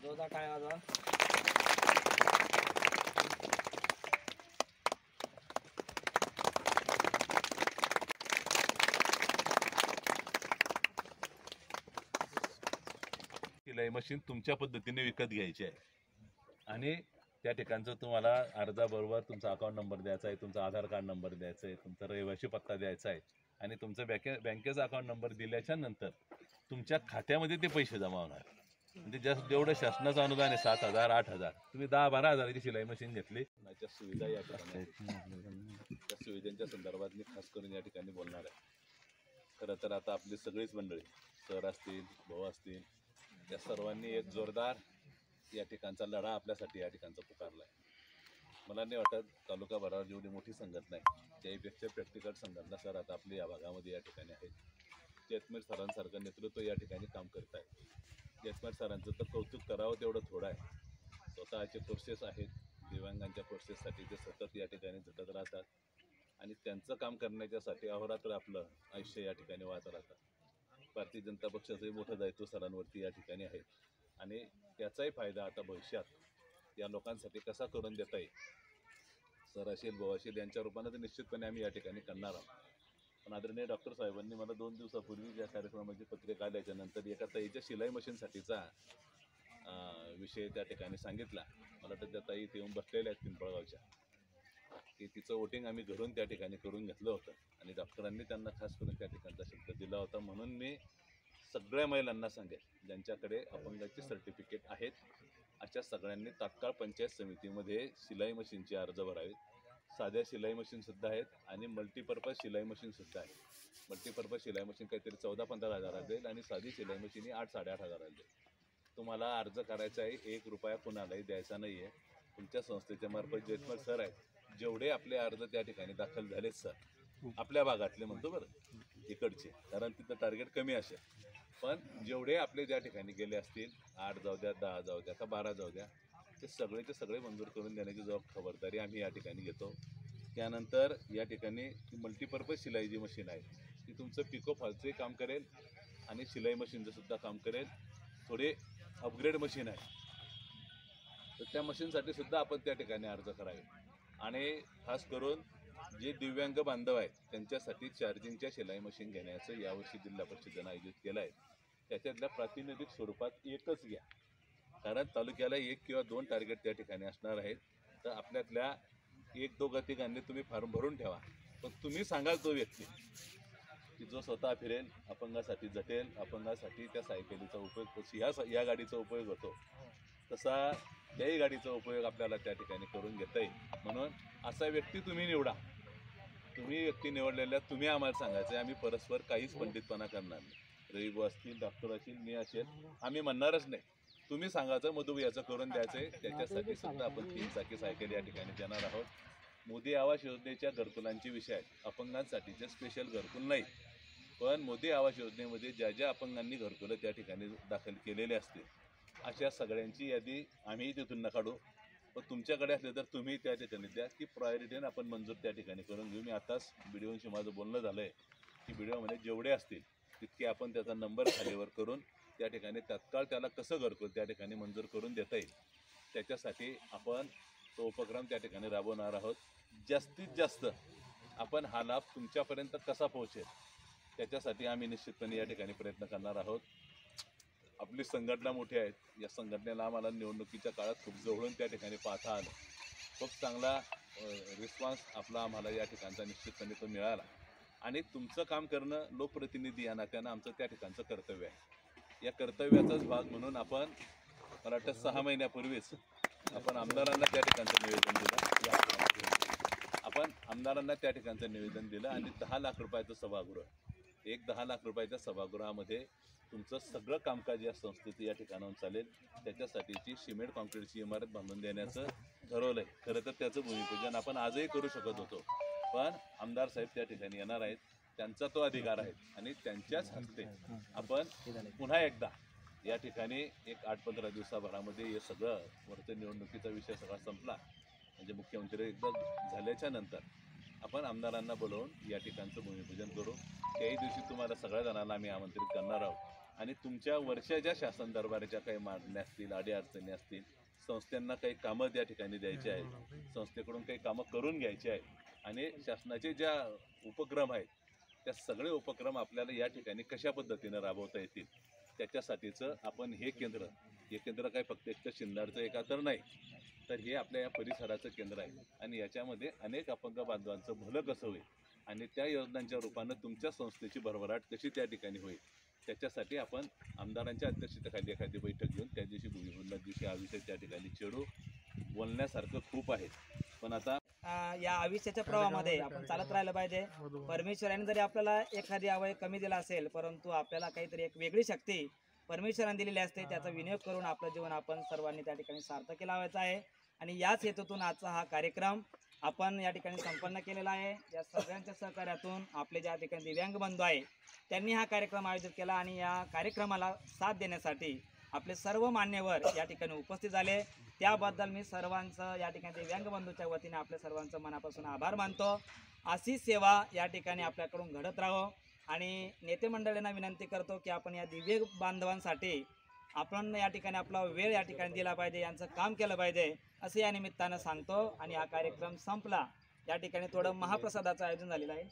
जोरदार टाळ्या वाजवा. सिलाई मशीन तुमच्या पद्धतीने विकत घ्यायची आहे आणि त्या ठिकाणचं तुम्हाला अर्जाबरोबर तुमचा अकाउंट नंबर द्यायचा आहे, तुमचा आधार कार्ड नंबर द्यायचा आहे, तुमचा रहिवासी पत्ता द्यायचा आहे आणि तुमचा बँकेचा अकाउंट नंबर दिल्याच्या नंतर तुमच्या खात्यामध्ये ते पैसे जमा होणार. म्हणजे जेवढं शासनाचं अनुदान आहे 7,000 8,000 तुम्ही 10-12 हजाराची सिलाई मशीन घेतली. त्याच्या सुविधा या ठिकाणी आहेत. त्या सुविधांच्या संदर्भात मी खास करून या ठिकाणी बोलणार आहे. खरं तर आता आपली सगळीच मंडळी सर असतील, भाऊ असतील, या सर्वांनी एक जोरदार या ठिकाणचा लढा आपल्यासाठी या ठिकाणचा पुकारला आहे. मला नाही वाटत तालुका भरावर जेवढी मोठी संघटना आहे त्याहीपेक्षा प्रॅक्टिकल संघटना सर आता आपली या भागामध्ये या ठिकाणी आहेत. जयस्मीर सरांसारखं नेतृत्व या ठिकाणी काम करत आहे. जयस्मीर सरांचं तर कौतुक करावं तेवढं थोडं आहे. स्वतःचे कोर्सेस आहेत, दिव्यांगांच्या कोर्सेससाठी ते सतत या ठिकाणी झटत राहतात आणि त्यांचं काम करण्याच्यासाठी अहोरात्र आपलं आयुष्य या ठिकाणी वाहत राहतात. भारतीय जनता पक्षाचंही मोठं दायित्व सरांवरती या ठिकाणी आहे आणि त्याचाही फायदा आता भविष्यात या लोकांसाठी कसा करून देता येईल, सर असेल भाऊ असेल यांच्या रूपानं तर निश्चितपणे आम्ही या ठिकाणी करणार आहोत. पण आदरणीय डॉक्टर साहेबांनी मला 2 दिवसापूर्वी या कार्यक्रमाची पत्रिका आल्याच्यानंतर एका ताईच्या शिलाई मशीनसाठीचा विषय त्या ठिकाणी सांगितला. मला वाटतं त्या ताई इथे येऊन बसलेल्या आहेत पिंपळगावच्या, की तिचं वोटिंग आम्ही घरून त्या ठिकाणी करून घेतलं होतं आणि डॉक्टरांनी त्यांना खास करून त्या ठिकाणचा शब्द दिला होता. म्हणून मी सगळ्या महिलांना सांगेन ज्यांच्याकडे अपंगाचे सर्टिफिकेट आहेत अशा सगळ्यांनी तात्काळ पंचायत समितीमध्ये शिलाई मशीनचे अर्ज भरावेत. साध्या शिलाई मशीनसुद्धा आहेत आणि मल्टीपर्पज शिलाई मशीनसुद्धा आहे. मल्टीपर्पज शिलाई मशीन काहीतरी 14-15 हजाराला जाईल आणि साधी शिलाई मशीन ही 8-8.5 हजाराला जाईल. तुम्हाला अर्ज करायचा आहे, 1 रुपया कुणालाही द्यायचा नाही आहे. तुमच्या संस्थेच्या मार्फत जयस्मीर सर आहेत, जेवढे आपले अर्ज त्या ठिकाणी दाखल झालेत सर आपल्या भागातले म्हणतो बरं इकडचे, कारण तिथं टार्गेट कमी असेल, पण जेवढे आपले ज्या ठिकाणी गेले असतील 8 जाऊ द्या, 10 जाऊ द्या का 12 जाऊ द्या, ते सगळेचे सगळे मंजूर करून देण्याची खबरदारी आम्ही या ठिकाणी घेतो. त्यानंतर या ठिकाणी मल्टीपर्पज शिलाई जी मशीन आहे ती तुमचं पिको फॉलचंही काम करेल आणि शिलाई मशीनचं सुद्धा काम करेल. थोडे अपग्रेड मशीन आहे तर त्या मशीनसाठी सुद्धा आपण त्या ठिकाणी अर्ज करावे. आणि खास करून जे दिव्यांग बांधव आहेत त्यांच्यासाठी चार्जिंगच्या शिलाई मशीन घेण्याचं यावर्षी जिल्हा परिषदेनं आयोजित केलं आहे. त्याच्यातल्या प्रातिनिधिक स्वरूपात एकच घ्या, कारण तालुक्याला 1 किंवा 2 टार्गेट त्या ठिकाणी असणार आहेत. तर आपल्यातल्या 1-2 तिघांनी तुम्ही फॉर्म भरून ठेवा. पण तुम्ही सांगाल तो व्यक्ती की जो स्वतः फिरेल, अपंगासाठी झटेल, अपंगासाठी त्या सायकलीचा उपयोग या गाडीचा उपयोग होतो तसा त्याही गाडीचा उपयोग आपल्याला त्या ठिकाणी करून घेता येईल. म्हणून असा व्यक्ती तुम्ही निवडा. तुम्ही व्यक्ती निवडलेल्या तुम्ही आम्हाला सांगायचं आहे. आम्ही परस्पर काहीच पंडितपणा करणार नाही. रविभाऊ असतील, डॉक्टर असतील, मी असेल, आम्ही म्हणणारच नाही. तुम्ही सांगायचं मधू याचं करून द्यायचं आहे. त्याच्यासाठी सुद्धा आपण 3 चाकी सायकल या ठिकाणी देणार आहोत. मोदी आवास योजनेच्या घरकुलांचे विषय आहेत. अपंगांसाठीचे स्पेशल घरकुल नाही, पण मोदी आवास योजनेमध्ये ज्या ज्या अपंगांनी घरकुलं त्या ठिकाणी दाखल केलेले असतील अशा सगळ्यांची यादी आम्ही तिथून न काढू, पण तुमच्याकडे असले तर तुम्ही त्या ठिकाणी द्या की प्रायोरिटीने आपण मंजूर त्या ठिकाणी करून घेऊ. मी आताच बीडीओशी माझं बोलणं झालं आहे की बीडीओमध्ये जेवढे असतील तितके आपण त्याचा नंबर खालीवर करून त्या ठिकाणी तात्काळ त्याला कसं घरकुल त्या ठिकाणी मंजूर करून देता येईल त्याच्यासाठी आपण तो उपक्रम त्या ठिकाणी राबवणार आहोत. जास्तीत जास्त आपण हा लाभ तुमच्यापर्यंत कसा पोहोचेल त्याच्यासाठी आम्ही निश्चितपणे या ठिकाणी प्रयत्न करणार आहोत. आपली संघटना मोठी आहे, या संघटनेला आम्हाला निवडणुकीच्या काळात खूप जवळून त्या ठिकाणी पाहता आलं. खूप चांगला रिस्पॉन्स आपला आम्हाला या ठिकाणचा निश्चितपणे तो मिळाला आणि तुमचं काम करणं लोकप्रतिनिधी या नात्यानं आमचं त्या ठिकाणचं कर्तव्य आहे. या कर्तव्याचाच भाग म्हणून आपण मला वाटतं 6 महिन्यापूर्वीच आपण आमदारांना त्या ठिकाणचं निवेदन दिलं आणि 10 लाख रुपयाचं सभागृह, 10 लाख रुपयाच्या सभागृहामध्ये तुमचं सगळं कामकाज या संस्थेत या ठिकाणाहून चालेल. त्याच्यासाठीची सिमेंट कॉन्क्रीटची इमारत बांधून देण्याचं ठरवलं आहे. खरं तर त्याचं भूमिपूजन आपण आजही करू शकत होतो, पण आमदार साहेब त्या ठिकाणी येणार आहेत, त्यांचा तो अधिकार आहे आणि त्यांच्याच हस्ते आपण पुन्हा एकदा या ठिकाणी एक 8-15 दिवसाभरामध्ये हे सगळं वरच्या निवडणुकीचा विषय सगळा संपला म्हणजे मुख्यमंत्री एकदा झाल्याच्या नंतर आपण आमदारांना बोलवून या ठिकाणचं भूमिपूजन करू. त्याही दिवशी तुम्हाला सगळ्या जणांना आम्ही आमंत्रित करणार आहोत. आणि तुमच्या वरच्या ज्या शासन दरबाराच्या काही मागण्या असतील, अडीअडचणी असतील, संस्थांना काही कामं त्या ठिकाणी द्यायची आहेत, संस्थेकडून काही कामं करून घ्यायची आहेत आणि शासनाचे ज्या उपक्रम आहेत त्या सगळे उपक्रम आपल्याला या ठिकाणी कशा पद्धतीनं राबवता येतील त्याच्यासाठीचं आपण हे केंद्र काय फक्त एक शिंदाडचं एका तर नाही, तर हे आपल्या या परिसराचं केंद्र आहे आणि याच्यामध्ये अनेक अपंग बांधवांचं भलं कसं होईल आणि त्या योजनांच्या रूपानं तुमच्या संस्थेची भरभराट कशी त्या ठिकाणी होईल त्याच्यासाठी आपण आमदारांच्या अध्यक्षतेखाली एखादी बैठक घेऊन त्या दिवशी भूमिपूजनाच्या दिवशी हा विषय त्या ठिकाणी छेडू. बोलण्यासारखं खूप आहे, पण आता या आयुष्याच्या प्रवाहामध्ये आपण चालत राहिलं पाहिजे. परमेश्वराने जरी आपल्याला एखादी अवयव कमी दिला असेल, परंतु आपल्याला काहीतरी एक वेगळी शक्ती परमेश्वराने दिलेली असते. त्याचा विनियोग करून आपलं जीवन आपण सर्वांनी त्या ठिकाणी सार्थकी लावायचं आहे आणि याच हेतूतून आजचा हा कार्यक्रम आपण या ठिकाणी संपन्न केलेला आहे. या सगळ्यांच्या सहकार्यातून आपले ज्या ठिकाणी दिव्यांग बंधू आहे त्यांनी हा कार्यक्रम आयोजित केला आणि या कार्यक्रमाला साथ देण्यासाठी आपले सर्व मान्यवर या ठिकाणी उपस्थित झाले. त्याबद्दल मी सर्वांचं या ठिकाणी दिव्यांग बंधूच्या वतीने आपल्या सर्वांचं मनापासून आभार मानतो. अशी सेवा या ठिकाणी आपल्याकडून घडत राहो आणि नेते मंडळींना विनंती करतो की आपण या दिव्य बांधवांसाठी आपण या ठिकाणी आपला वेळ या ठिकाणी दिला पाहिजे, यांचं काम केलं पाहिजे असं या निमित्तानं सांगतो आणि हा कार्यक्रम संपला. या ठिकाणी थोडं महाप्रसादाचं आयोजन झालेलं आहे.